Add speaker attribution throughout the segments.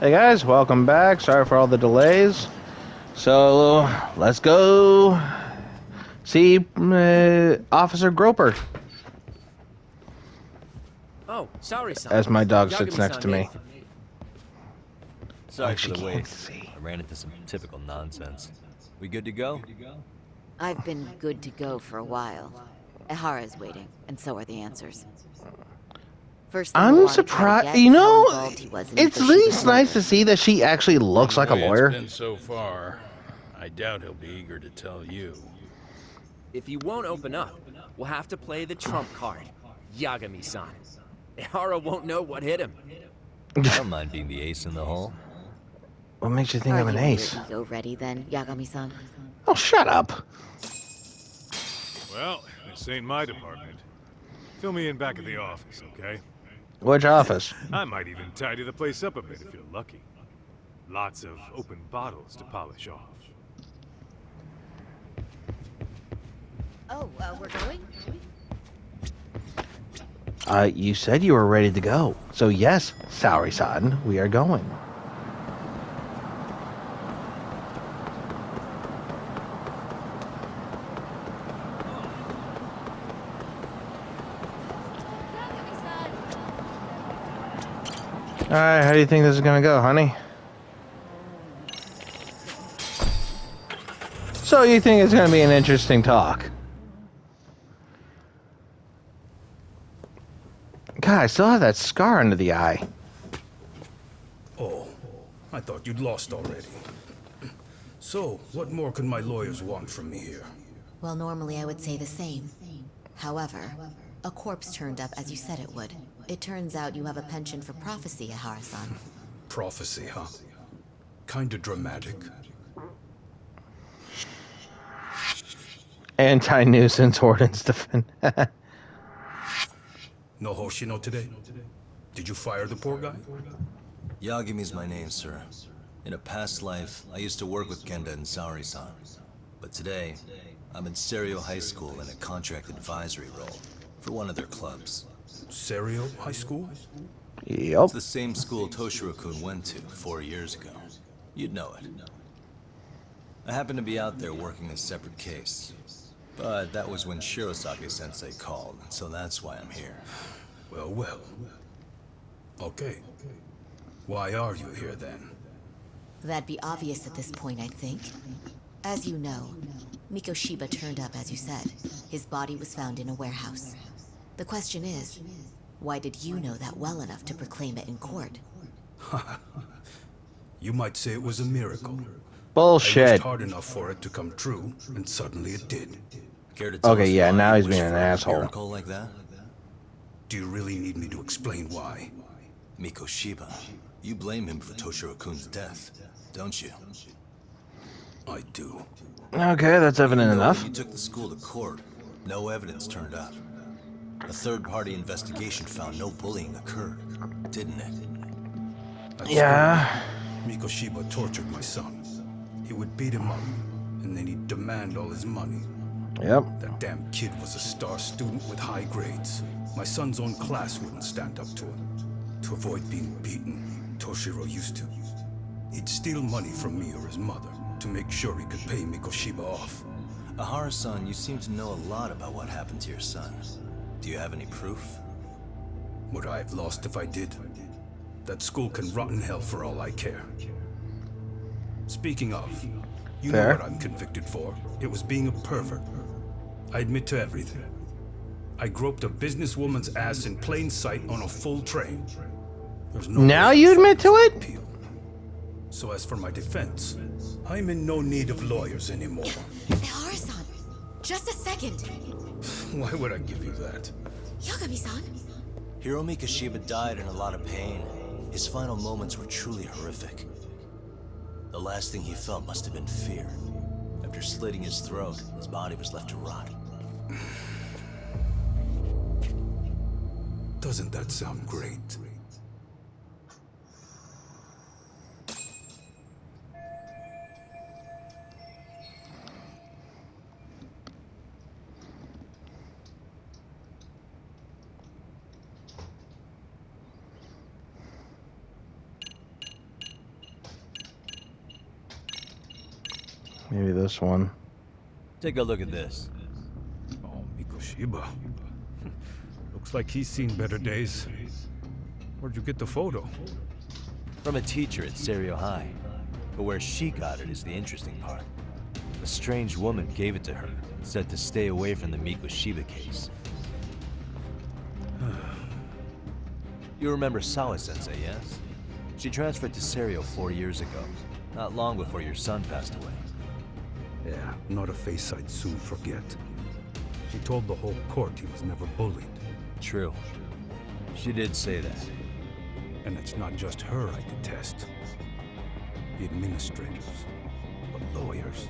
Speaker 1: Hey guys, welcome back. Sorry for all the delays. So let's go see Officer Groper,
Speaker 2: Oh, sorry, son.
Speaker 1: as my dog sits next
Speaker 2: Yagami-san
Speaker 1: to me.
Speaker 2: made.
Speaker 1: Oh,
Speaker 3: Sorry for
Speaker 1: she
Speaker 3: the
Speaker 1: can't
Speaker 3: wait.
Speaker 1: see.
Speaker 3: I ran into some typical nonsense. We good to go?
Speaker 4: I've been good to go for a while. Ehara's waiting, and so are the answers. First thing
Speaker 1: I'm
Speaker 4: we'll want to try to
Speaker 1: surprised.
Speaker 4: get is how involved he was in
Speaker 1: It's at
Speaker 4: Mikoshiba's
Speaker 1: least nice
Speaker 4: murder.
Speaker 1: to see that she actually
Speaker 5: From
Speaker 1: looks
Speaker 5: the
Speaker 1: like a
Speaker 5: way it's
Speaker 1: lawyer.
Speaker 5: been so far, I doubt he'll be eager to tell you.
Speaker 2: If you won't open up, we'll have to play the trump card. Yagami-san. Ehara won't know what hit him.
Speaker 3: I don't mind being the ace in the hole.
Speaker 1: What makes you think
Speaker 4: Are
Speaker 1: I'm an
Speaker 4: you and your
Speaker 1: ace?
Speaker 4: ego ready then, Yagami-san?
Speaker 1: Oh, shut up.
Speaker 6: Well, this ain't my department. Fill me in back at the office, okay?
Speaker 1: Which office?
Speaker 6: I might even tidy the place up a bit if you're lucky. Lots of open bottles to polish off.
Speaker 4: Oh, we're going?
Speaker 1: You said you were ready to go. So yes, Saori-san, we are going. Alright, how do you think this is gonna go, honey? So you think it's gonna be an interesting talk? God, I still have that scar under the eye.
Speaker 7: Oh, I thought you'd lost already. So, what more could my lawyers want from me here?
Speaker 8: Well, normally I would say the same. However, a corpse turned up as you said it would. It turns out you have a penchant for prophecy, Ahara-san.
Speaker 7: Prophecy, huh? Kinda dramatic.
Speaker 1: Anti-nuisance ordinance defend.
Speaker 7: No Hoshino today? Did you fire the poor guy?
Speaker 3: Yagami's my name, sir. In a past life, I used to work with Genda and Saori-san. But today, I'm in Serio High School in a contract advisory role for one of their clubs.
Speaker 7: Serio High School?
Speaker 1: Yup.
Speaker 3: It's the same school Toshiro-kun went to 4 years ago. You'd know it. I happened to be out there working a separate case. But that was when Shirosake-sensei called, so that's why I'm here.
Speaker 7: Well, well. Okay. Why are you here then?
Speaker 8: That'd be obvious at this point, I think. As you know, Mikoshiba turned up as you said. His body was found in a warehouse. The question is, why did you know that well enough to proclaim it in court?
Speaker 7: You might say it was a miracle. I
Speaker 1: Bullshit.
Speaker 7: wished hard enough for it to come true, and suddenly it did.
Speaker 3: Care to tell
Speaker 1: Okay,
Speaker 3: us
Speaker 1: yeah,
Speaker 3: why
Speaker 1: now
Speaker 3: you
Speaker 1: he's
Speaker 3: wish
Speaker 1: being an
Speaker 3: for a
Speaker 1: asshole.
Speaker 3: miracle like that?
Speaker 7: Do you really need me to explain why?
Speaker 3: Mikoshiba, you blame him for Toshiro-kun's death, don't you?
Speaker 7: I do.
Speaker 1: Okay, that's evident
Speaker 3: You know,
Speaker 1: enough.
Speaker 3: when you took the school to court, no evidence turned up. A third-party investigation found no bullying occurred, didn't it?
Speaker 7: At
Speaker 1: Yeah.
Speaker 7: school, Mikoshiba tortured my son. He would beat him up, and then he'd demand all his money.
Speaker 1: Yep.
Speaker 7: That damn kid was a star student with high grades. My son's own class wouldn't stand up to him. To avoid being beaten, Toshiro used to. He'd steal money from me or his mother to make sure he could pay Mikoshiba off.
Speaker 3: Ahara-san, you seem to know a lot about what happened to your son. Do you have any proof?
Speaker 7: Would I have lost if I did? That school can rot in hell for all I care. Speaking of, you know
Speaker 1: Fair.
Speaker 7: what I'm convicted for. It was being a pervert. I admit to everything. I groped a businesswoman's ass in plain sight on a full train. There's no
Speaker 1: Now
Speaker 7: way
Speaker 1: you
Speaker 7: I'm
Speaker 1: admit to
Speaker 7: fighting
Speaker 1: it?
Speaker 7: for appeal. So as for my defense, I'm in no need of lawyers anymore.
Speaker 8: Ehara-san! Just a second!
Speaker 7: Why would I give you that?
Speaker 8: Yagami-san!
Speaker 3: Hiro Mikoshiba died in a lot of pain. His final moments were truly horrific. The last thing he felt must have been fear. After slitting his throat, his body was left to rot.
Speaker 7: Doesn't that sound great?
Speaker 1: Maybe this one.
Speaker 3: Take a look at this.
Speaker 7: Oh, Mikoshiba. Looks like he's seen better days. Where'd you get the photo?
Speaker 3: From a teacher at Serio High. But where she got it is the interesting part. A strange woman gave it to her and said to stay away from the Mikoshiba case. You remember Sawa-sensei, yes? She transferred to Serio 4 years ago, not long before your son passed away.
Speaker 7: Yeah, not a face I'd soon forget. She told the whole court he was never bullied.
Speaker 3: True. She did say that.
Speaker 7: And it's not just her I detest. The administrators, the lawyers.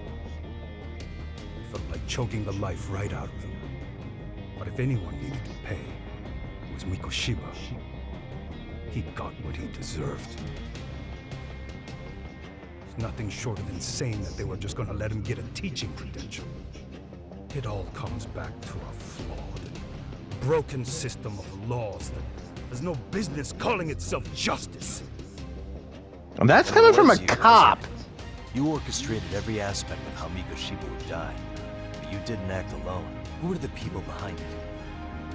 Speaker 7: It felt like choking the life right out of them. But if anyone needed to pay, it was Mikoshiba. He got what he deserved. It's nothing short of insane that they were just gonna let him get a teaching credential. It all comes back to a flawed and broken system of laws that has no business calling itself justice.
Speaker 1: And that's coming from a cop.
Speaker 3: You orchestrated every aspect of how Mikoshiba would die, but you didn't act alone. Who were the people behind it?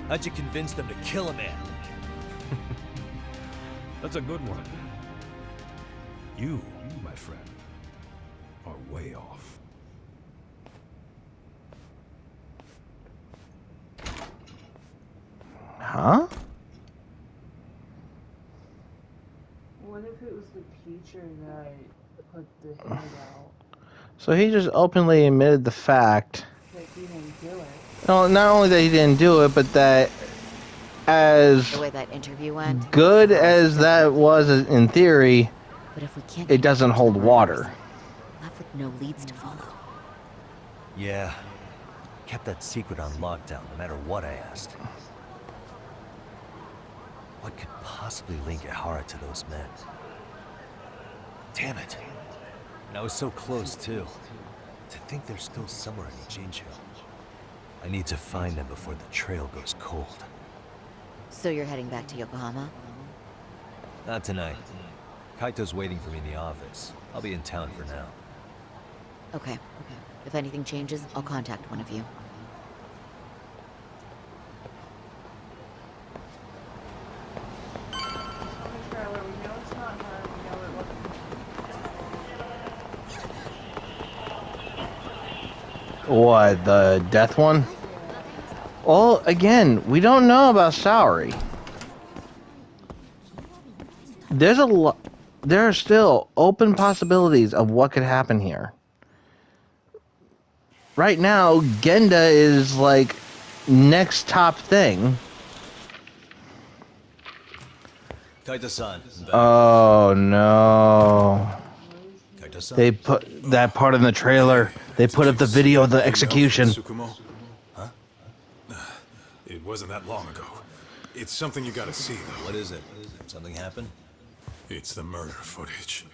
Speaker 3: How'd you convince them to kill a man?
Speaker 7: That's a good one. You, my friend, are way off.
Speaker 1: Huh?
Speaker 9: What if it was the teacher that put the hit out?
Speaker 1: So he just openly admitted the fact.
Speaker 9: That he didn't do it.
Speaker 1: No, not only that he didn't do it, but that as
Speaker 4: The way that interview went.
Speaker 1: good as that was in theory,
Speaker 4: But if we can't
Speaker 1: it doesn't hold water.
Speaker 4: left with no leads to follow.
Speaker 3: Yeah. Kept that secret on lockdown, no matter what I asked. What could possibly link Ihara to those men? Damn it. And I was so close, too. To think they're still somewhere in Ijincho. I need to find them before the trail goes cold.
Speaker 4: So you're heading back to Yokohama?
Speaker 3: Not tonight. Kaito's waiting for me in the office. I'll be in town for now.
Speaker 4: Okay. If anything changes, I'll contact one of you.
Speaker 9: Trailer, we know it's not her. We know it wasn't.
Speaker 1: What, the death one? Well, again, we don't know about Saori. There are still open possibilities of what could happen here. Right now, Genda is like next top thing.
Speaker 3: Kaito-san.
Speaker 1: Oh no.
Speaker 3: Kaito-san.
Speaker 1: They put that part in the trailer. They put up the video of the execution.
Speaker 6: Tsukumo? Huh? It wasn't that long ago. It's something you gotta see, though.
Speaker 3: What is it? Something happened?
Speaker 6: It's the murder footage.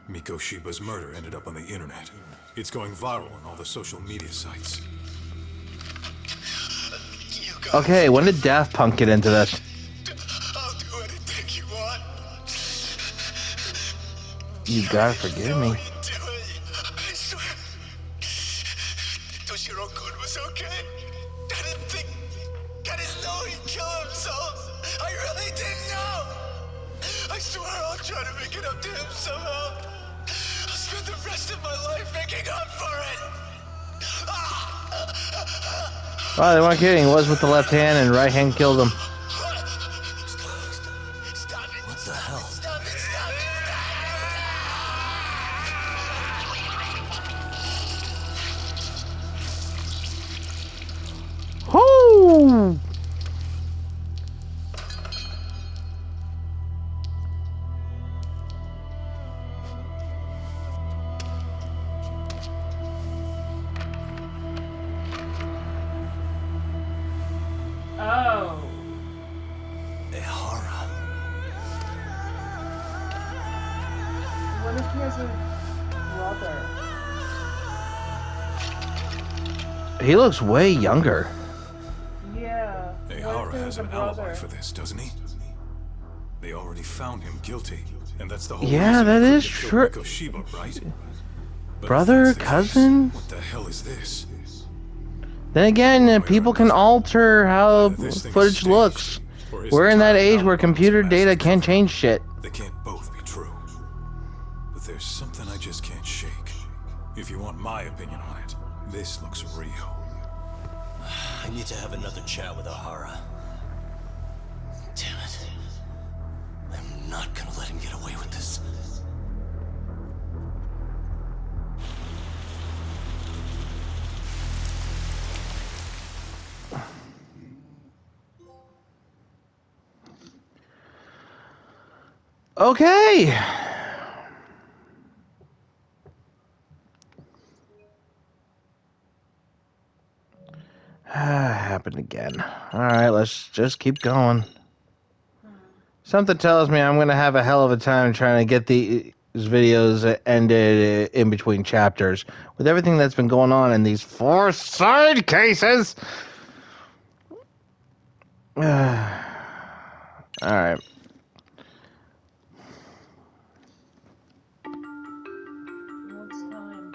Speaker 6: Mikoshiba's murder ended up on the internet. It's going viral on all the social media sites.
Speaker 1: Okay, when did Daft Punk get into this?
Speaker 10: I'll do anything you want.
Speaker 1: You gotta forgive me.
Speaker 10: Do it. I swear. Toshiro-kun was okay. I didn't know he'd kill himself. I really didn't know. I swear I'll try to make it up to him somehow. I'll spend the rest of my life making up for it.
Speaker 1: Wow, they weren't kidding. It was with the left hand and right hand killed him.
Speaker 10: Stop it.
Speaker 3: What the hell?
Speaker 10: Stop it. Stop it.
Speaker 1: Whoo!
Speaker 9: Oh.
Speaker 3: Ihara.
Speaker 9: What if he has a brother?
Speaker 1: He looks way younger.
Speaker 9: Yeah.
Speaker 6: Ihara has an alibi for this, doesn't he? They already found him guilty, and that's the whole
Speaker 1: Yeah,
Speaker 6: reason
Speaker 1: that
Speaker 6: he
Speaker 1: is
Speaker 6: couldn't
Speaker 1: true.
Speaker 6: kill Mikoshiba, right? But
Speaker 1: Brother,
Speaker 6: if that's the case,
Speaker 1: cousin?
Speaker 6: what the hell is this?
Speaker 1: Then again, people can alter how
Speaker 6: Either this thing is
Speaker 1: footage
Speaker 6: staged,
Speaker 1: looks.
Speaker 6: or his
Speaker 1: We're in that
Speaker 6: entire
Speaker 1: age where
Speaker 6: alibi is a
Speaker 1: computer data
Speaker 6: massive
Speaker 1: can't
Speaker 6: cover-up.
Speaker 1: change shit.
Speaker 6: They can't both be true. But there's something I just can't shake. If you want my opinion on it, this looks real.
Speaker 3: I need to have another chat with O'Hara. Damn it. I'm not gonna let him get away with this.
Speaker 1: Okay. Happened again. Alright, let's just keep going. Something tells me I'm going to have a hell of a time trying to get these videos ended in between chapters. With everything that's been going on in these 4 side cases. Alright.
Speaker 9: What's time?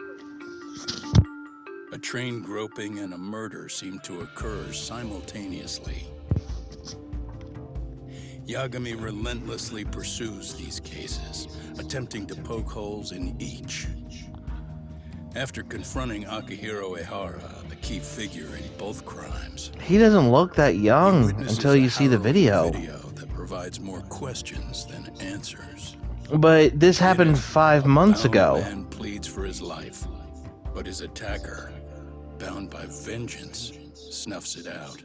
Speaker 5: A train groping and a murder seem to occur simultaneously. Yagami relentlessly pursues these cases, attempting to poke holes in each. After confronting Akihiro Ehara, the key figure in both crimes,
Speaker 1: He doesn't look that young
Speaker 5: witnesses
Speaker 1: until you
Speaker 5: a
Speaker 1: see the
Speaker 5: harrowing
Speaker 1: video.
Speaker 5: that provides more questions than answers.
Speaker 1: But this happened 5 months
Speaker 5: Bound
Speaker 1: ago.
Speaker 5: man pleads for his life, but his attacker, bound by vengeance, snuffs it out.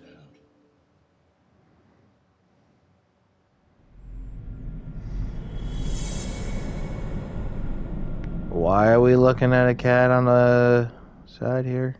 Speaker 1: Why are we looking at a cat on the side here?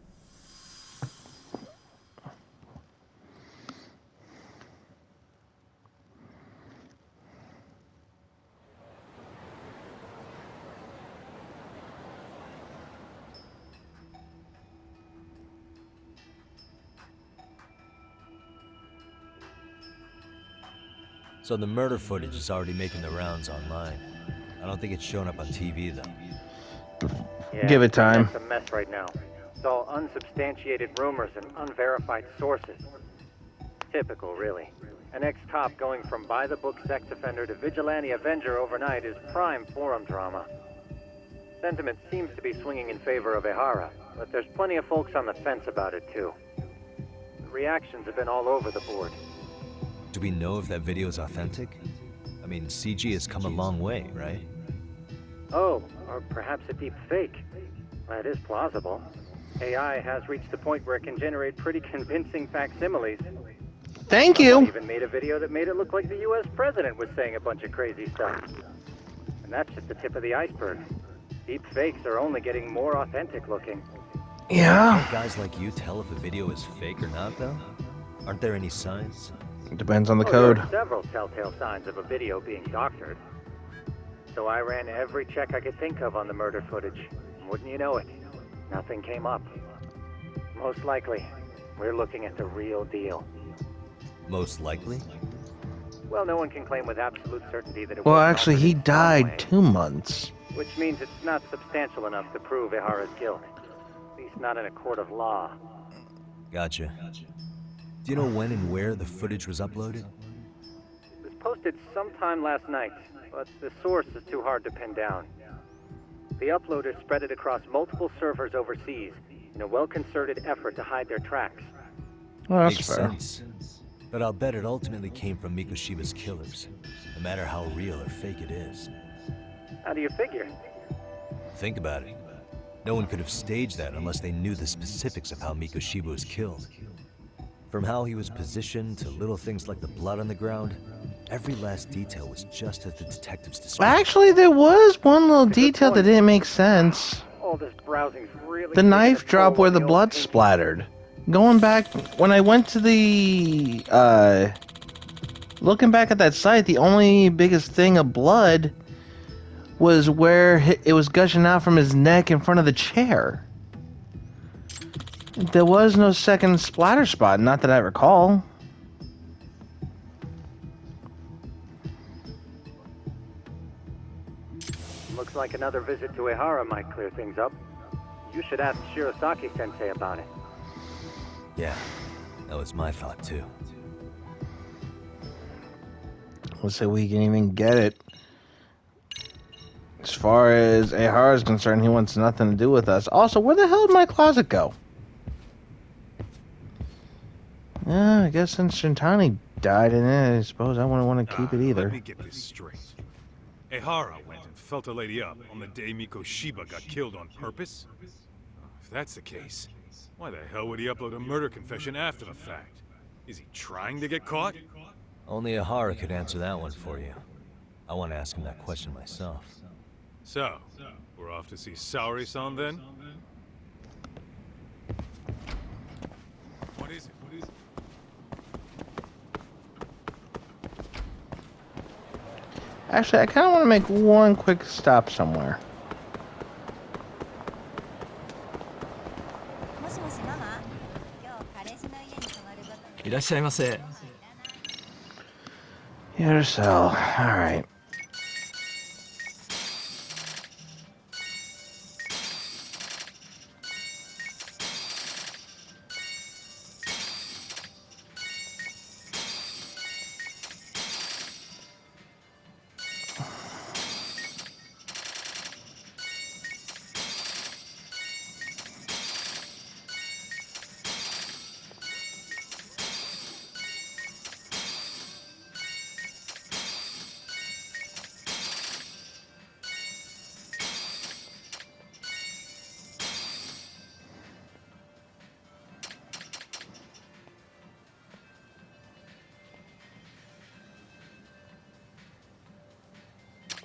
Speaker 3: So the murder footage is already making the rounds online. I don't think it's showing up on TV, though.
Speaker 11: Yeah,
Speaker 1: Give it time.
Speaker 11: It's a mess right now. It's all unsubstantiated rumors and unverified sources. Typical, really. An ex-cop going from by-the-book sex offender to vigilante avenger overnight is prime forum drama. Sentiment seems to be swinging in favor of Ehara, but there's plenty of folks on the fence about it, too. The reactions have been all over the board.
Speaker 3: Do we know if that video is authentic? I mean, CG has come a long way, right?
Speaker 11: Oh, or perhaps a deep fake. That is plausible. AI has reached the point where it can generate pretty convincing facsimiles.
Speaker 1: Thank
Speaker 11: Someone
Speaker 1: you.
Speaker 11: even made a video that made it look like the U.S. president was saying a bunch of crazy stuff. And that's just the tip of the iceberg. Deep fakes are only getting more authentic looking.
Speaker 1: Yeah.
Speaker 3: Can't guys like you tell if a video is fake or not, though? Aren't there any signs?
Speaker 1: Depends on the
Speaker 11: There
Speaker 1: code.
Speaker 11: are several telltale signs of a video being doctored. So I ran every check I could think of on the murder footage. Wouldn't you know it? Nothing came up. Most likely, we're looking at the real deal.
Speaker 3: Most likely?
Speaker 11: Well, no one can claim with absolute certainty that it
Speaker 1: Well,
Speaker 11: wasn't
Speaker 1: actually,
Speaker 11: altered
Speaker 1: he
Speaker 11: in some
Speaker 1: died
Speaker 11: way,
Speaker 1: 2 months.
Speaker 11: which means it's not substantial enough to prove Ehara's guilt. At least not in a court of law.
Speaker 3: Gotcha. Do you know when and where the footage was uploaded?
Speaker 11: It was posted sometime last night, but the source is too hard to pin down. The uploaders spread it across multiple servers overseas in a well-concerted effort to hide their tracks.
Speaker 1: Well, that's
Speaker 3: Makes
Speaker 1: fair.
Speaker 3: sense. But I'll bet it ultimately came from Mikoshiba's killers, no matter how real or fake it is.
Speaker 11: How do you figure?
Speaker 3: Think about it. No one could have staged that unless they knew the specifics of how Mikoshiba was killed. From how he was positioned to little things like the blood on the ground, every last detail was just as the detectives described.
Speaker 1: Actually, there was one little detail that didn't make sense.
Speaker 11: All this browsing's really
Speaker 1: The
Speaker 11: taking
Speaker 1: knife
Speaker 11: a
Speaker 1: drop
Speaker 11: toll
Speaker 1: where
Speaker 11: on
Speaker 1: the
Speaker 11: old
Speaker 1: blood
Speaker 11: thinking.
Speaker 1: splattered. Going back, when I went to the, looking back at that site, the only biggest thing of blood was where it was gushing out from his neck in front of the chair. There was no second splatter spot, not that I recall.
Speaker 11: Looks like another visit to Ehara might clear things up. You should ask Shirosaki-sensei about it.
Speaker 3: Yeah, that was my thought too.
Speaker 1: Let's say we can even get it. As far as Ehara is concerned, he wants nothing to do with us. Also, where the hell did my closet go? Yeah, I guess since Shintani died in it, I suppose I wouldn't want to keep it either.
Speaker 6: Let me get this straight. Ehara went and felt a lady up on the day Mikoshiba got killed on purpose? If that's the case, why the hell would he upload a murder confession after the fact? Is he trying to get caught?
Speaker 3: Only Ehara could answer that one for you. I want to ask him that question myself.
Speaker 6: So, we're off to see Saori-san then? What is it?
Speaker 1: Actually, I kind of want to make one quick stop somewhere. Yourself. Alright.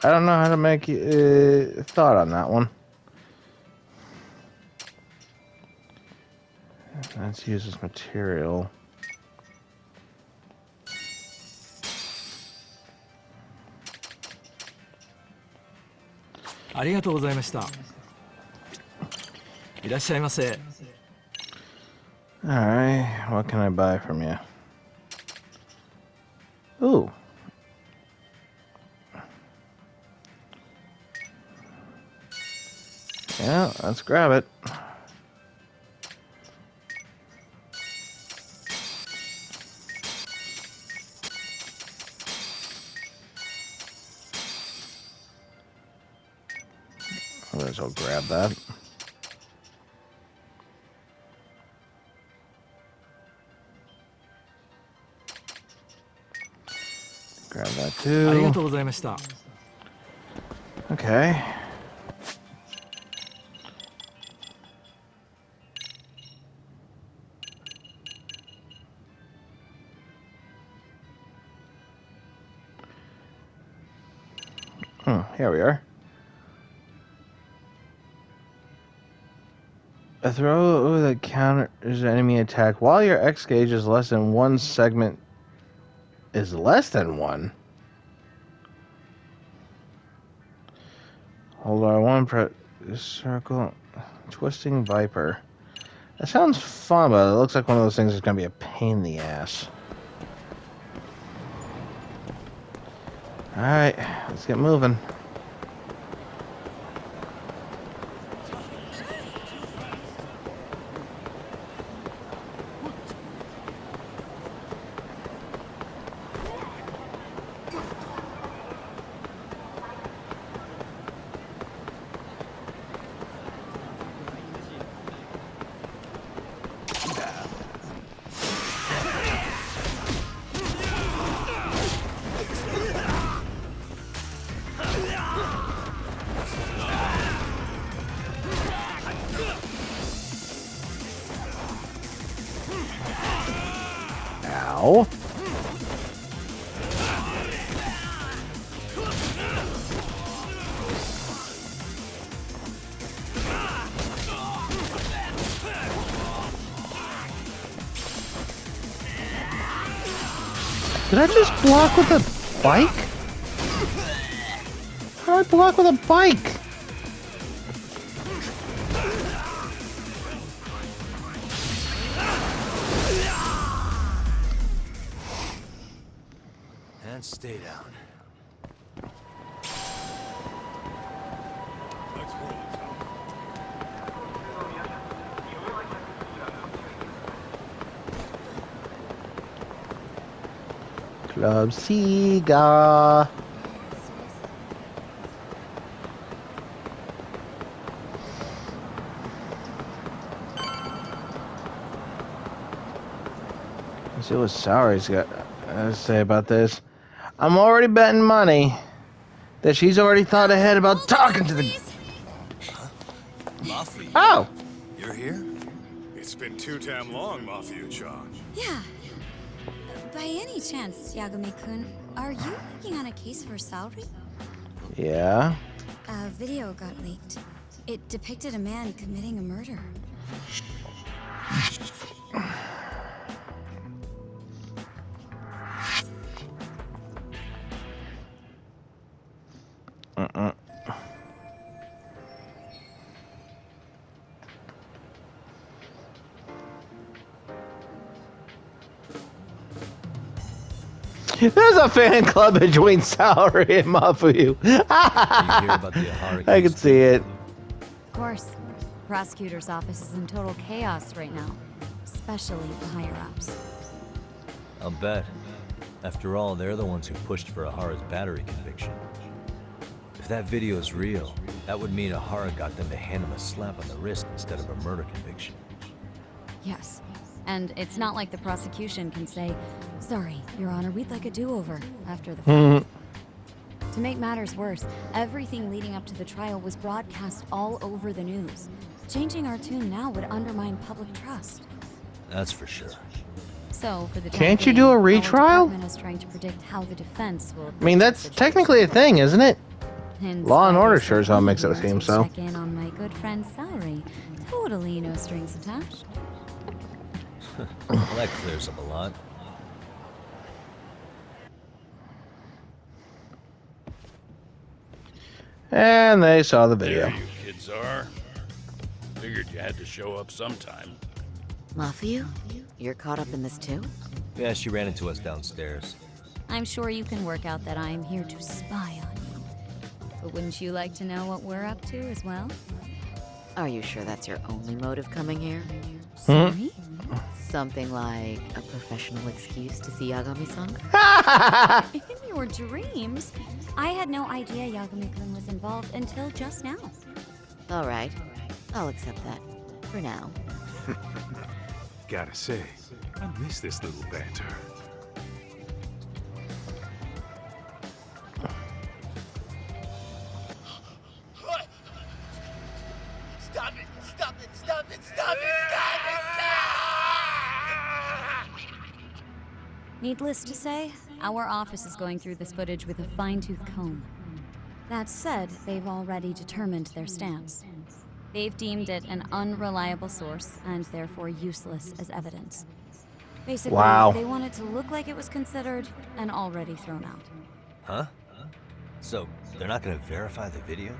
Speaker 1: I don't know how to make thought on that one. Let's use this material. Alright, what can I buy from you? Ooh. Yeah, let's grab it. Might as well grab that. Grab that too. Okay. Here we are. A throw that counters enemy attack while your X gauge is less than one segment. Is less than one? Hold on, one press circle. Twisting Viper. That sounds fun, but it looks like one of those things that's gonna be a pain in the ass. Alright, let's get moving. Ow. Did I just block with a bike? How did I block with a bike?
Speaker 3: And stay down.
Speaker 1: Club Sega. Let's see what Saori's got to say about this. I'm already betting money that she's already thought ahead about talking to the...
Speaker 3: Mafia.
Speaker 1: Oh!
Speaker 3: You're here?
Speaker 6: It's been too damn long, Mafia-chan.
Speaker 12: Yeah. By any chance, Yagami-kun, are you working on a case for Saori?
Speaker 1: Yeah?
Speaker 12: A video got leaked. It depicted a man committing a murder.
Speaker 1: There's a fan club between Saori and Mafuyu.
Speaker 3: You hear about the Ahara
Speaker 1: I can see it.
Speaker 12: Of course. Prosecutor's office is in total chaos right now, especially the higher-ups.
Speaker 3: I'll bet. After all, they're the ones who pushed for Ahara's battery conviction. If that video is real, that would mean Ahara got them to hand him a slap on the wrist instead of a murder conviction.
Speaker 12: Yes. And it's not like the prosecution can say, "Sorry, Your Honor, we'd like a do-over," after the fact. To make matters worse, everything leading up to the trial was broadcast all over the news. Changing our tune now would undermine public trust.
Speaker 3: That's for sure.
Speaker 12: So, for the
Speaker 1: Can't you do a retrial?
Speaker 12: Our is trying to predict how the defense will.
Speaker 1: I mean, that's technically a thing, isn't it? Law and Order sure as hell makes it seem so.
Speaker 12: Check in on my good friend Saori. Totally no strings attached.
Speaker 3: Well, that clears up a lot.
Speaker 1: And they saw the video.
Speaker 5: There you kids are. Figured you had to show up sometime.
Speaker 4: Mafuyu, you're caught up in this too?
Speaker 3: Yeah, she ran into us downstairs.
Speaker 12: I'm sure you can work out that I'm here to spy on you. But wouldn't you like to know what we're up to as well?
Speaker 4: Are you sure that's your only motive coming here?
Speaker 12: Sorry?
Speaker 4: Something like a professional excuse to see Yagami-san?
Speaker 12: In your dreams? I had no idea Yagami-kun was involved until just now.
Speaker 4: All right, I'll accept that. For now.
Speaker 6: Gotta say, I miss this little banter.
Speaker 10: What? Stop it! Stop it! Stop it! Stop it! Stop it!
Speaker 12: Needless to say, our office is going through this footage with a fine-tooth comb. That said, they've already determined their stance. They've deemed it an unreliable source and therefore useless as evidence. Basically,
Speaker 1: Wow.
Speaker 12: they want it to look like it was considered and already thrown out.
Speaker 3: Huh? So, they're not gonna verify the video?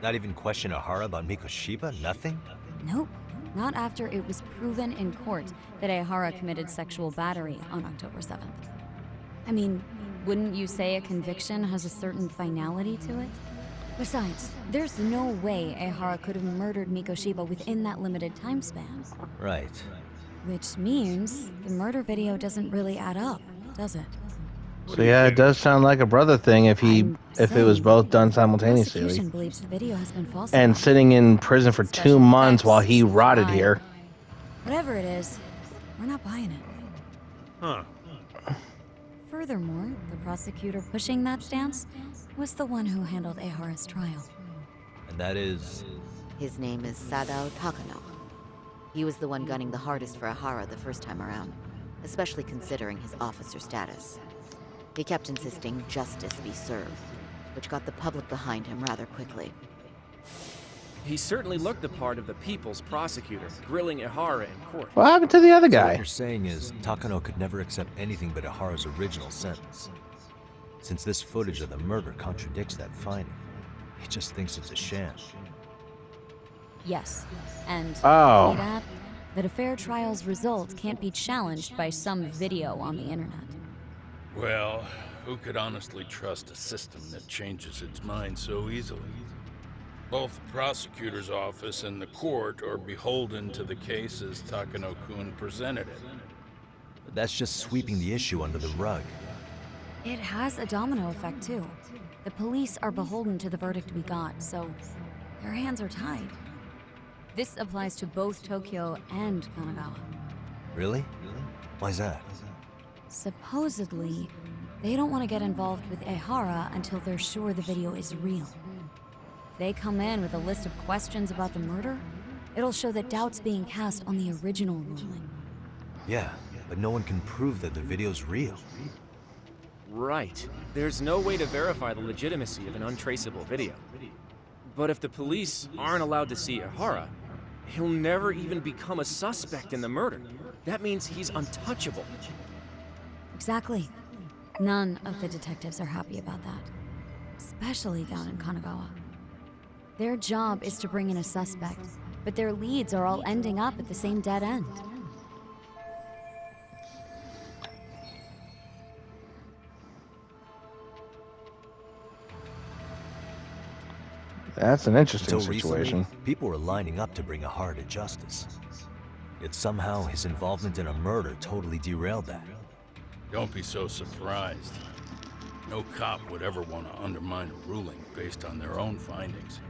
Speaker 3: Not even question Ahara about Mikoshiba? Nothing?
Speaker 12: Nope. Not after it was proven in court that Ahara committed sexual battery on October 7th. I mean, wouldn't you say a conviction has a certain finality to it? Besides, there's no way Ahara could have murdered Mikoshiba within that limited time span.
Speaker 3: Right.
Speaker 12: Which means the murder video doesn't really add up, does it?
Speaker 1: So yeah, it does sound like a brother thing if it was both done simultaneously.
Speaker 12: Prosecution believes the video has been falsified.
Speaker 1: And sitting in prison for 2 months while he rotted here.
Speaker 12: Whatever it is, we're not buying it.
Speaker 6: Huh.
Speaker 12: Furthermore, the prosecutor pushing that stance was the one who handled Ahara's trial.
Speaker 3: And that is...
Speaker 4: His name is Sadao Takano. He was the one gunning the hardest for Ahara the first time around, especially considering his officer status. He kept insisting justice be served, which got the public behind him rather quickly.
Speaker 2: He certainly looked the part of the people's prosecutor, grilling Ahara in court.
Speaker 1: What happened to the other
Speaker 3: So what
Speaker 1: guy?
Speaker 3: you're saying is Takano could never accept anything but Ahara's original sentence. Since this footage of the murder contradicts that finding, he just thinks it's a sham.
Speaker 12: Yes, and
Speaker 1: Oh.
Speaker 12: that a fair trial's result can't be challenged by some video on the internet.
Speaker 5: Well, who could honestly trust a system that changes its mind so easily? Both the prosecutor's office and the court are beholden to the case as Takano-kun presented it.
Speaker 3: But that's just sweeping the issue under the rug.
Speaker 12: It has a domino effect, too. The police are beholden to the verdict we got, so their hands are tied. This applies to both Tokyo and Kanagawa.
Speaker 3: Really? Why's that?
Speaker 12: Supposedly, they don't want to get involved with Ehara until they're sure the video is real. If they come in with a list of questions about the murder, it'll show that doubt's being cast on the original ruling.
Speaker 3: Yeah, but no one can prove that the video's real.
Speaker 2: Right. There's no way to verify the legitimacy of an untraceable video. But if the police aren't allowed to see Ehara, he'll never even become a suspect in the murder. That means he's untouchable.
Speaker 12: Exactly. None of the detectives are happy about that. Especially down in Kanagawa. Their job is to bring in a suspect, but their leads are all ending up at the same dead end.
Speaker 1: That's an interesting
Speaker 3: Until
Speaker 1: situation.
Speaker 3: recently, people were lining up to bring Ehara to justice. Yet somehow his involvement in a murder totally derailed that.
Speaker 5: Don't be so surprised. No cop would ever want to undermine a ruling based on their own findings.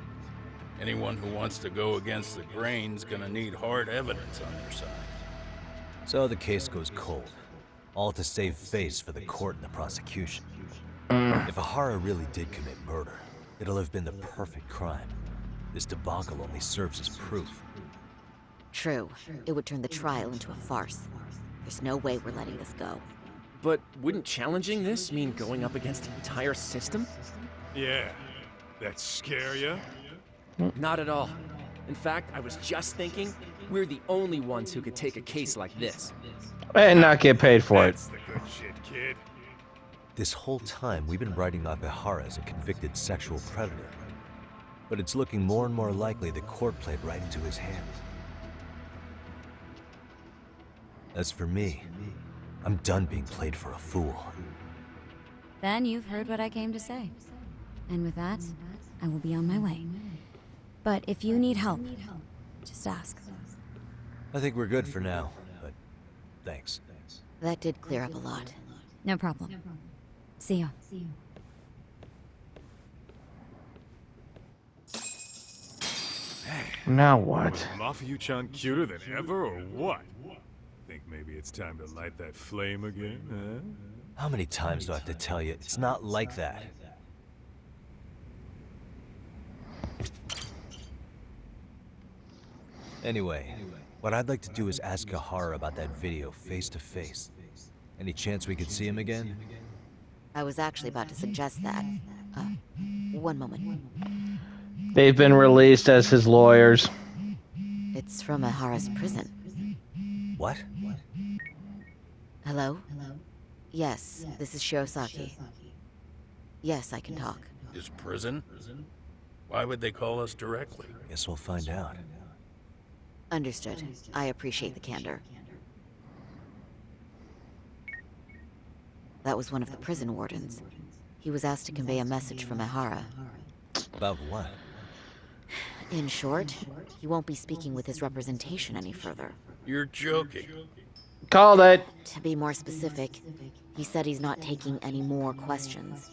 Speaker 5: Anyone who wants to go against the grain's gonna need hard evidence on their side.
Speaker 3: So the case goes cold, all to save face for the court and the prosecution. If Ehara really did commit murder, it'll have been the perfect crime. This debacle only serves as proof.
Speaker 4: True. It would turn the trial into a farce. There's no way we're letting this go.
Speaker 2: But wouldn't challenging this mean going up against the entire system?
Speaker 6: Yeah. That scare ya?
Speaker 2: Not at all. In fact, I was just thinking, we're the only ones who could take a case like this.
Speaker 1: And not get paid for it.
Speaker 6: That's the good shit, kid.
Speaker 3: This whole time, we've been writing off Ehara as a convicted sexual predator. But it's looking more and more likely the court played right into his hands. As for me, I'm done being played for a fool.
Speaker 12: Then you've heard what I came to say. And with that, I will be on my way. But if you need help, just ask.
Speaker 3: I think we're good for now, but thanks.
Speaker 4: That did clear up a lot.
Speaker 12: No problem. See ya.
Speaker 1: Now what?
Speaker 6: Was Mafuyu-chan cuter than ever, or what? Think maybe it's time to light that flame again, huh?
Speaker 3: How many times do I have to tell you, it's not like that? Anyway, what I'd like to do is ask Ehara about that video face to face. Any chance we could see him again?
Speaker 4: I was actually about to suggest that. One moment.
Speaker 1: They've been released as his lawyers.
Speaker 4: It's from Ehara's prison.
Speaker 3: What?
Speaker 4: Hello? Yes, this is Shirosaki. Yes, I can talk.
Speaker 5: His prison? Why would they call us directly?
Speaker 3: Guess we'll find out.
Speaker 4: Understood. I appreciate the candor. That was one of the prison wardens. He was asked to convey a message from Ehara.
Speaker 3: About what?
Speaker 4: In short, he won't be speaking with his representation any further.
Speaker 5: You're joking.
Speaker 1: Called it.
Speaker 4: To be more specific, he said he's not taking any more questions.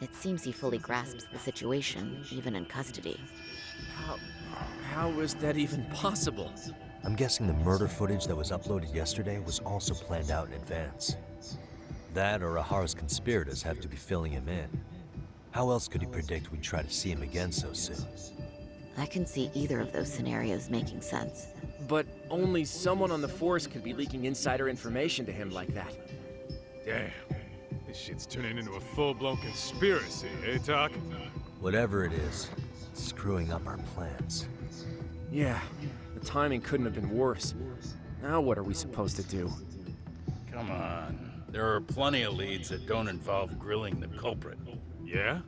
Speaker 4: It seems he fully grasps the situation, even in custody.
Speaker 2: How is that even possible?
Speaker 3: I'm guessing the murder footage that was uploaded yesterday was also planned out in advance. That or Ehara's conspirators have to be filling him in. How else could he predict we'd try to see him again so soon?
Speaker 4: I can see either of those scenarios making sense.
Speaker 2: But only someone on the force could be leaking insider information to him like that.
Speaker 6: Damn. This shit's turning into a full-blown conspiracy, eh, Doc?
Speaker 3: Whatever it is, it's screwing up our plans.
Speaker 2: Yeah, the timing couldn't have been worse. Now what are we supposed to do?
Speaker 5: Come on. There are plenty of leads that don't involve grilling the culprit.
Speaker 6: Yeah?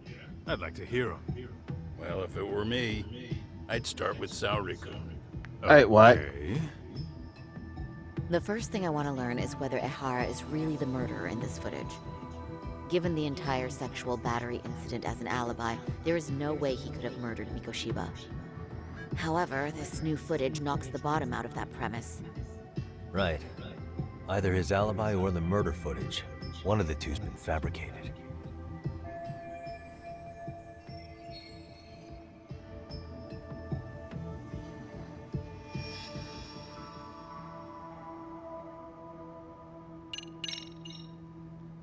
Speaker 6: I'd like to hear them.
Speaker 5: Well, if it were me, I'd start with Saori-kun.
Speaker 1: Wait, what?
Speaker 6: Okay.
Speaker 4: The first thing I want to learn is whether Ehara is really the murderer in this footage. Given the entire sexual battery incident as an alibi, there is no way he could have murdered Mikoshiba. However, this new footage knocks the bottom out of that premise.
Speaker 3: Right. Either his alibi or the murder footage. One of the two's been fabricated.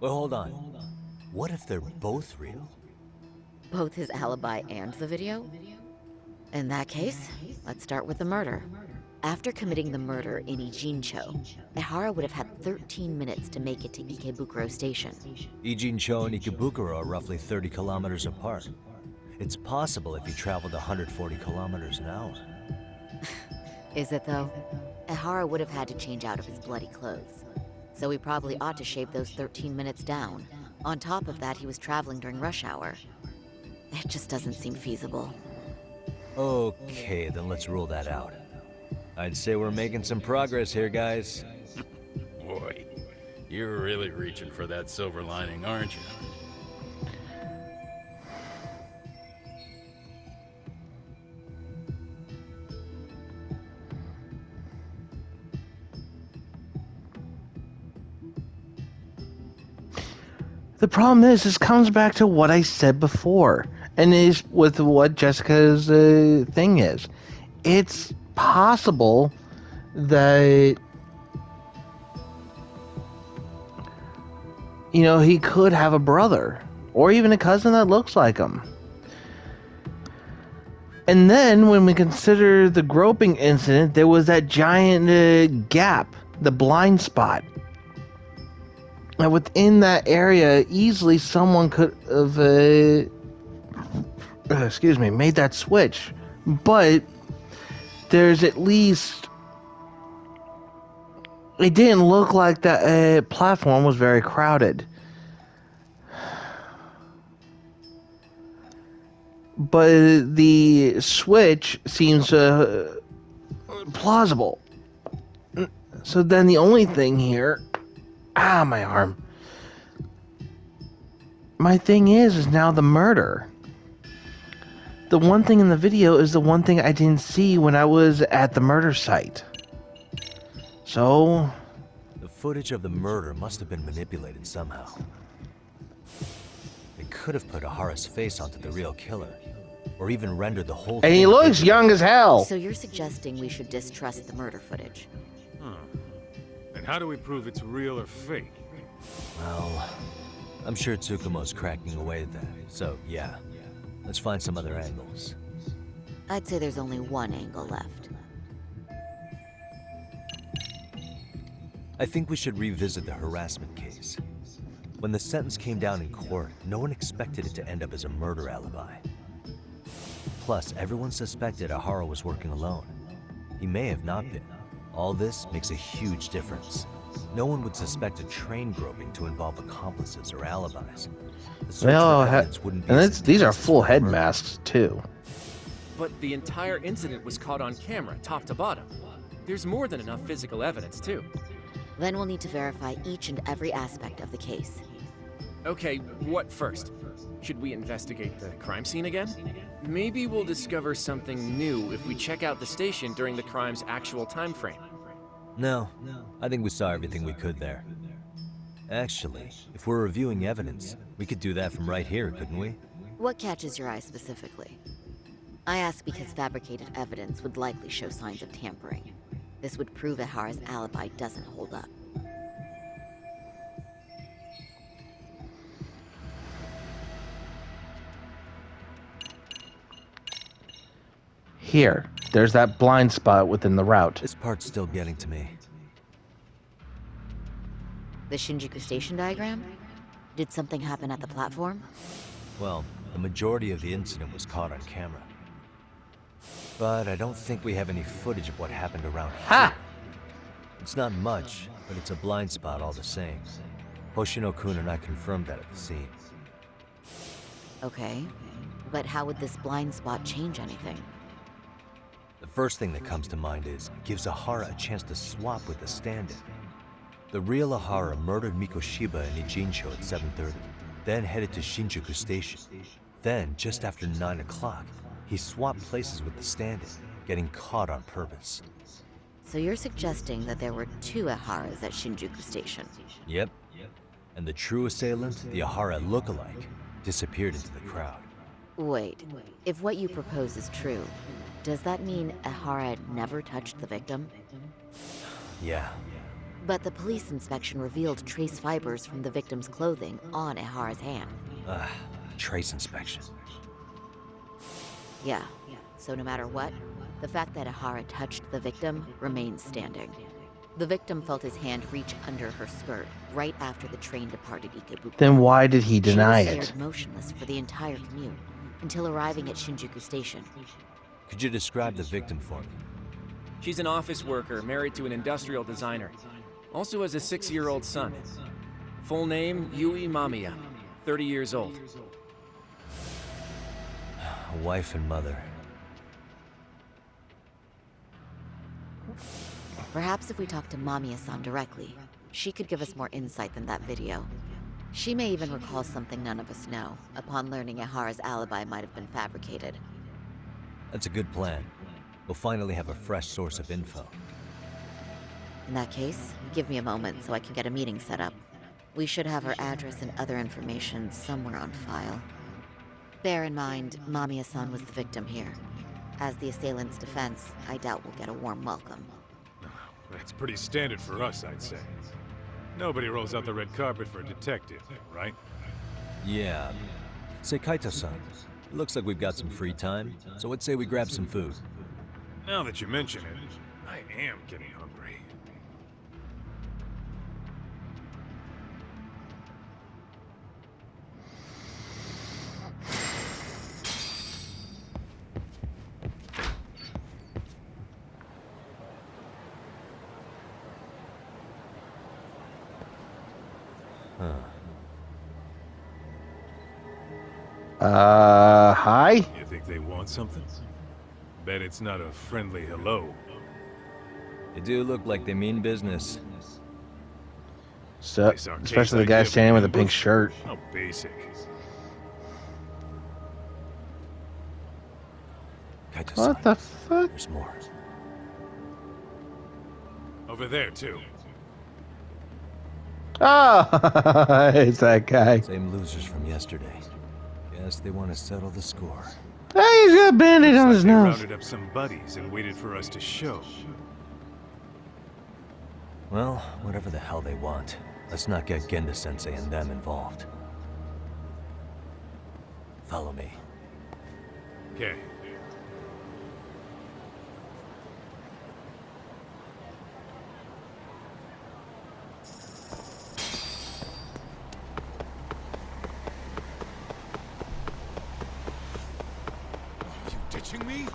Speaker 3: Well, hold on. What if they're both real?
Speaker 4: Both his alibi and the video? In that case, let's start with the murder. After committing the murder in Ijincho, Ehara would have had 13 minutes to make it to Ikebukuro Station.
Speaker 3: Ijincho and Ikebukuro are roughly 30 kilometers apart. It's possible if he traveled 140 kilometers an hour.
Speaker 4: Is it though? Ehara would have had to change out of his bloody clothes. So he probably ought to shave those 13 minutes down. On top of that, he was traveling during rush hour. It just doesn't seem feasible.
Speaker 3: Okay, then let's rule that out. I'd say we're making some progress here, guys.
Speaker 5: Boy, you're really reaching for that silver lining, aren't you?
Speaker 1: The problem is, this comes back to what I said before, and is with what Jessica's thing is. It's possible that, you know, he could have a brother or even a cousin that looks like him. And then when we consider the groping incident, there was that giant gap, the blind spot. And within that area, easily someone could have, made that switch. But there's at least, it didn't look like that platform was very crowded. But the switch seems plausible. So then the only thing here, my arm. My thing is now the murder. The one thing in the video is the one thing I didn't see when I was at the murder site. So,
Speaker 3: the footage of the murder must have been manipulated somehow. It could have put Ahara's face onto the real killer, or even rendered the whole
Speaker 1: and
Speaker 3: thing
Speaker 1: he looks
Speaker 3: visible.
Speaker 1: young as hell.
Speaker 4: So you're suggesting we should distrust the murder footage?
Speaker 6: And how do we prove it's real or fake?
Speaker 3: Well, I'm sure Tsukumo's cracking away at that, so yeah. Let's find some other angles.
Speaker 4: I'd say there's only one angle left.
Speaker 3: I think we should revisit the harassment case. When the sentence came down in court, no one expected it to end up as a murder alibi. Plus, everyone suspected Ahara was working alone. He may have not been. All this makes a huge difference. No one would suspect a train groping to involve accomplices or alibis. The search
Speaker 1: They all
Speaker 3: for
Speaker 1: have,
Speaker 3: evidence wouldn't be
Speaker 1: and
Speaker 3: as
Speaker 1: these are
Speaker 3: intense as
Speaker 1: full
Speaker 3: for
Speaker 1: head
Speaker 3: murder.
Speaker 1: masks too.
Speaker 2: But the entire incident was caught on camera, top to bottom. There's more than enough physical evidence, too.
Speaker 4: Then we'll need to verify each and every aspect of the case.
Speaker 2: Okay, what first? Should we investigate the crime scene again? Maybe we'll discover something new if we check out the station during the crime's actual time frame.
Speaker 3: No, I think we saw everything we could there. Actually, if we're reviewing evidence, we could do that from right here, couldn't we?
Speaker 4: What catches your eye specifically? I ask because fabricated evidence would likely show signs of tampering. This would prove Ehara's alibi doesn't hold up.
Speaker 1: Here, there's that blind spot within the route.
Speaker 3: This part's still getting to me.
Speaker 4: The Shinjuku Station diagram? Did something happen at the platform?
Speaker 3: Well, the majority of the incident was caught on camera. But I don't think we have any footage of what happened around here.
Speaker 1: Ha!
Speaker 3: It's not much, but it's a blind spot all the same. Hoshino-kun and I confirmed that at the scene.
Speaker 4: Okay, but how would this blind spot change anything?
Speaker 3: The first thing that comes to mind is, it gives Ahara a chance to swap with the stand-in. The real Ahara murdered Mikoshiba in Ijincho at 7:30, then headed to Shinjuku Station. Then, just after 9 o'clock, he swapped places with the stand-in, getting caught on purpose.
Speaker 4: So you're suggesting that there were two Eharas at Shinjuku Station?
Speaker 3: Yep. And the true assailant, the Ahara lookalike, disappeared into the crowd.
Speaker 4: Wait, if what you propose is true, does that mean Ahara never touched the victim?
Speaker 3: Yeah.
Speaker 4: But the police inspection revealed trace fibers from the victim's clothing on Ahara's hand.
Speaker 3: Trace inspection.
Speaker 4: Yeah, so no matter what, the fact that Ahara touched the victim remains standing. The victim felt his hand reach under her skirt right after the train departed Ikabuki.
Speaker 1: Then why did he deny
Speaker 4: She was
Speaker 1: it?
Speaker 4: stared motionless for the entire commute until arriving at Shinjuku Station.
Speaker 3: Could you describe the victim for me?
Speaker 2: She's an office worker married to an industrial designer. Also has a 6-year-old son. Full name, Yui Mamiya, 30 years old.
Speaker 3: Wife and mother.
Speaker 4: Perhaps if we talk to Mamiya-san directly, she could give us more insight than that video. She may even recall something none of us know, upon learning Ahara's alibi might have been fabricated.
Speaker 3: That's a good plan. We'll finally have a fresh source of info.
Speaker 4: In that case, give me a moment so I can get a meeting set up. We should have her address and other information somewhere on file. Bear in mind, Mamiya-san was the victim here. As the assailant's defense, I doubt we'll get a warm welcome.
Speaker 6: That's pretty standard for us, I'd say. Nobody rolls out the red carpet for a detective, right?
Speaker 3: Yeah. Say, Kaito-san, it looks like we've got some free time, so let's say we grab some food.
Speaker 6: Now that you mention it, I am getting hungry.
Speaker 1: Hi?
Speaker 6: You think they want something? Bet it's not a friendly hello.
Speaker 3: They do look like they mean business.
Speaker 1: So, especially the guy standing with a pink shirt.
Speaker 6: How basic.
Speaker 3: Kaito-san,
Speaker 1: What the fuck?
Speaker 3: there's more.
Speaker 6: Over there, too.
Speaker 1: Oh, it's that guy.
Speaker 3: Same losers from yesterday. Guess they want to settle the score.
Speaker 1: Hey, he's got a band-aid on his
Speaker 6: They
Speaker 1: nose.
Speaker 6: rounded up some buddies and waited for us to show.
Speaker 3: Well, whatever the hell they want, let's not get Genda-sensei and them involved. Follow me.
Speaker 6: Okay.
Speaker 10: You ditching me?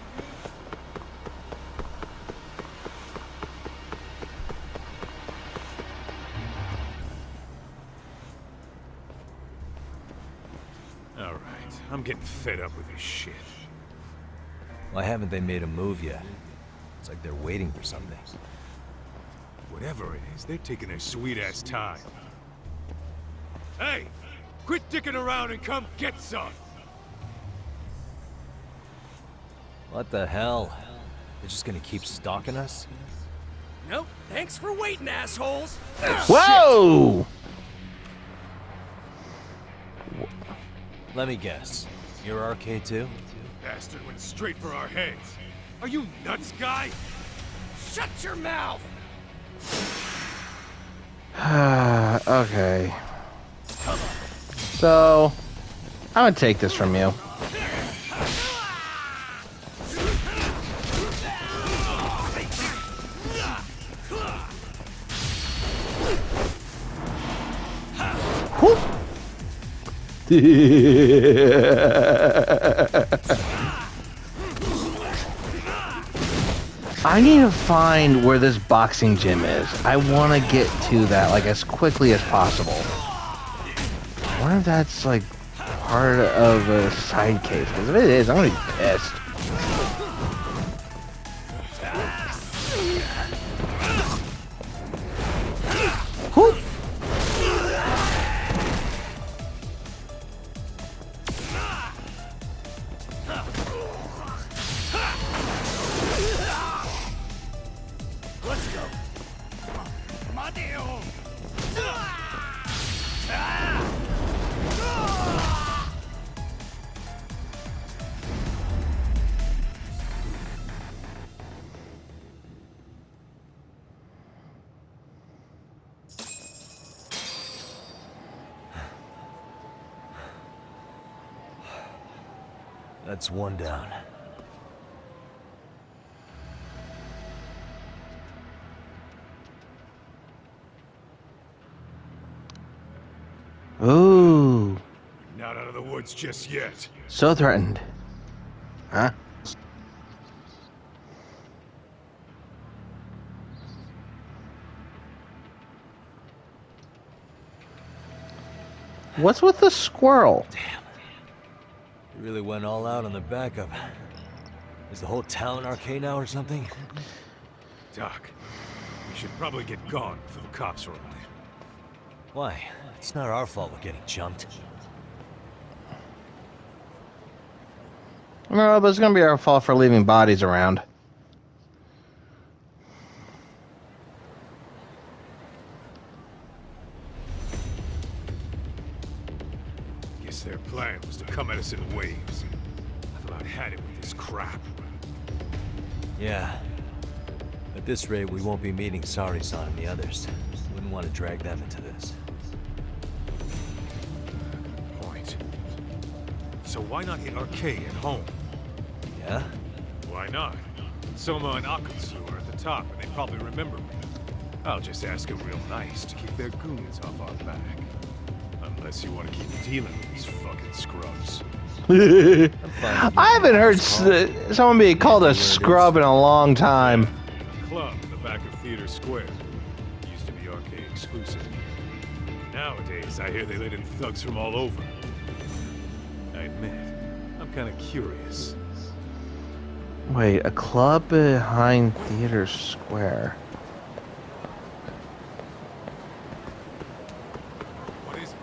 Speaker 6: All right, I'm getting fed up with this shit.
Speaker 3: Why haven't they made a move yet? It's like they're waiting for something.
Speaker 6: Whatever it is, they're taking their sweet-ass time. Hey! Quit dicking around and come get some!
Speaker 3: What the hell? They're just gonna keep stalking us?
Speaker 2: Nope, thanks for waiting, assholes!
Speaker 1: Whoa!
Speaker 3: Let me guess. You're RK2?
Speaker 6: Bastard went straight for our heads. Are you nuts, guy?
Speaker 2: Shut your mouth!
Speaker 1: Okay. So, I'm gonna take this from you. Whoop. I need to find where this boxing gym is. I want to get to that like as quickly as possible. I wonder if that's like part of a side case. Because if it is, I'm gonna be pissed. Whoop.
Speaker 3: That's one down.
Speaker 1: Ooh,
Speaker 6: Not out of the woods just yet.
Speaker 1: so threatened. Huh? What's with the squirrel?
Speaker 3: You really went all out on the backup. Is the whole town arcade now or something?
Speaker 6: Doc, we should probably get gone before the cops are on it.
Speaker 3: Why? It's not our fault we're getting jumped.
Speaker 1: No, but it's gonna be our fault for leaving bodies around.
Speaker 6: Guess their plan was to come at us in waves. I've about had it with this crap.
Speaker 3: Yeah. At this rate, we won't be meeting Sari-san and the others. Wouldn't want to drag them into this.
Speaker 6: Point. So why not hit Arcade at home?
Speaker 3: Yeah?
Speaker 6: Why not? Soma and Akutsu are at the top, and they probably remember me. I'll just ask them real nice to keep their goons off our back. Unless you want to keep dealing with these fucking scrubs.
Speaker 1: I haven't heard someone be called a scrub in a long time.
Speaker 6: Club in the back of Theater Square. Used to be Arcade exclusive. Nowadays, I hear they let in thugs from all over. I admit, I'm kind of curious.
Speaker 1: Wait, a club behind Theater Square.
Speaker 6: What is it?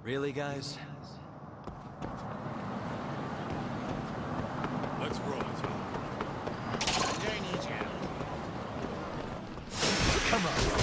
Speaker 3: Really, guys?
Speaker 6: Let's roll it.
Speaker 3: Come on.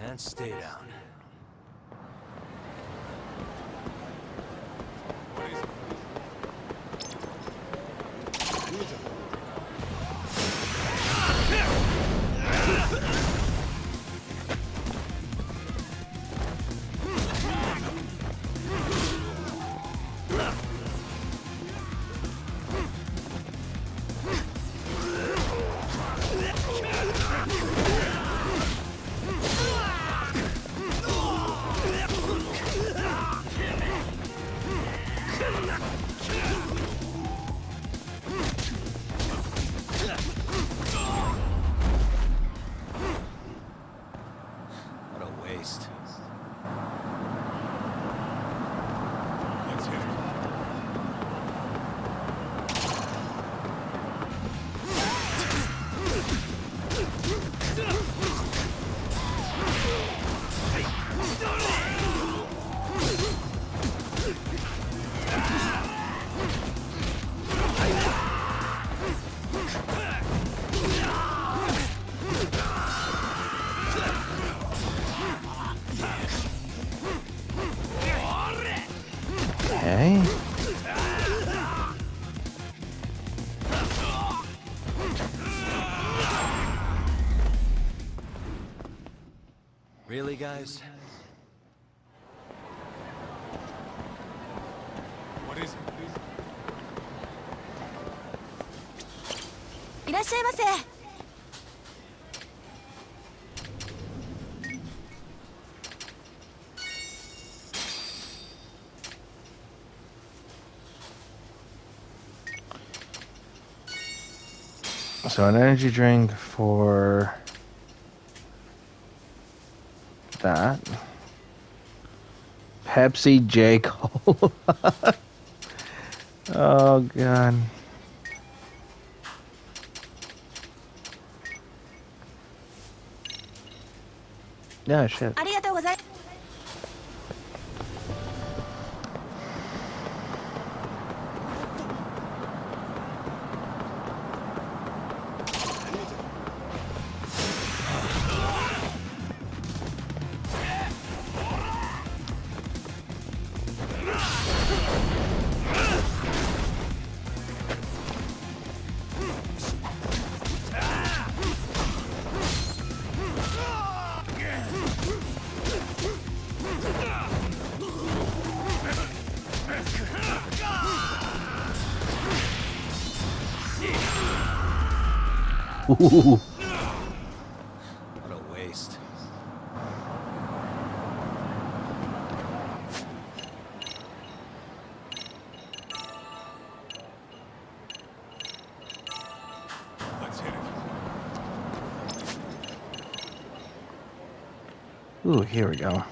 Speaker 3: And stay down.
Speaker 6: What is it?
Speaker 3: What a waste.
Speaker 6: Let's hit it.
Speaker 1: Okay.
Speaker 3: Really, guys?
Speaker 6: What is it?
Speaker 8: いらっしゃいませ。
Speaker 1: So an energy drink for that. Pepsi J. Cola. Oh, God. Yeah, shit.
Speaker 8: ありがとうござい
Speaker 1: Ooh.
Speaker 3: What a waste.
Speaker 6: Let's hit it.
Speaker 1: Ooh, here we go.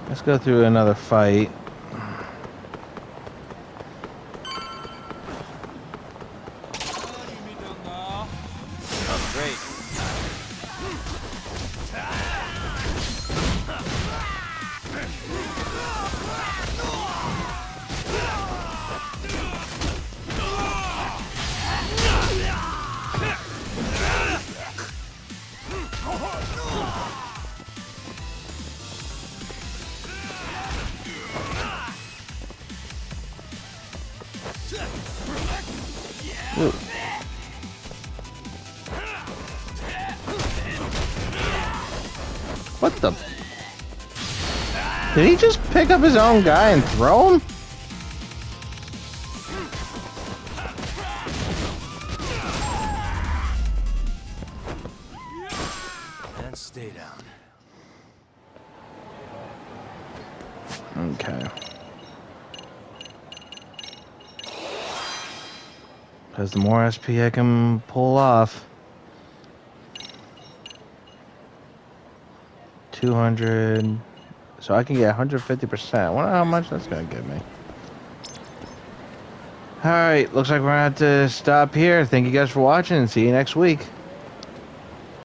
Speaker 1: Let's go through another fight.
Speaker 2: Oh, great.
Speaker 1: Ooh. What the? Did he just pick up his own guy and throw him?
Speaker 3: And stay down.
Speaker 1: Okay. Because the more SP I can pull off. 200. So I can get 150%. I wonder how much that's going to give me. Alright, looks like we're going to have to stop here. Thank you guys for watching and see you next week.